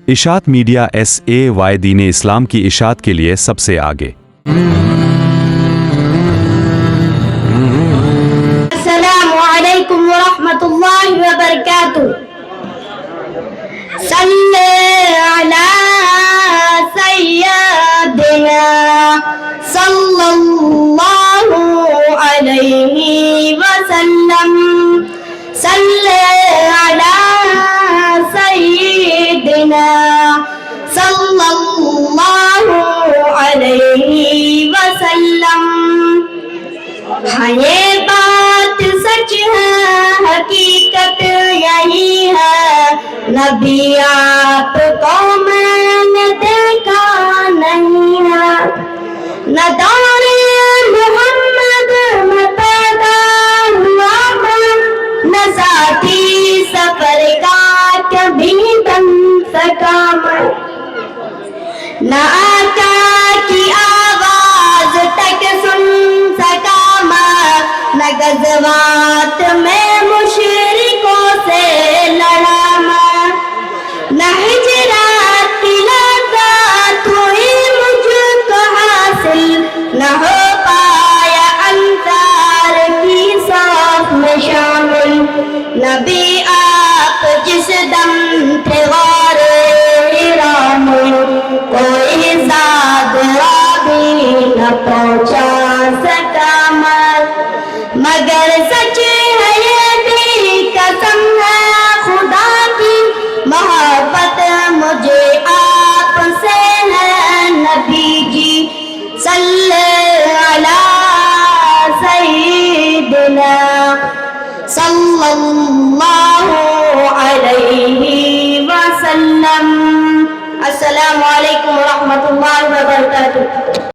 इशात media SAY दीन इस्लाम की इशात के लिए सबसे आगे। अस्सलामु अलैकुम व रहमतुल्लाहि व बरकातुहू। सल्ले अला सय्यदिना सल्लल्लाहु अलैहि व सल्लम। सल्ले अला सय्यदिना सल्लल्लाहु अलैहि व सल्लम। हाँ ये बात सच है, हकीकत यही है, नबी आपको मैंने देखा नहीं है। न दौरे मोहम्मद में पैदा हुआ मैं, न साथी सफर का कभी बन सका मैं, न आका की आवाज तक सुन सका मैं, न गज़वात में मुशरिकों से लड़ा मैं, न हिजरात की लज़्ज़त हुई मुझको हासिल, न हो पाया अंसार की साथ में शामिल। नबी आप जिस दम थे वारे हिरा में, कोई सादरा भी न पहुंचा सका मगर सच है ये भी कसम है खुदा की, मोहब्बत मुझे आपसे है नबी जी। सल्ले अला सय्यिदिना सल्लल्लाहु अलैहि व सल्लम। अस्सलामु अलैकुम व रहमतुल्लाहि व बरकातुहू।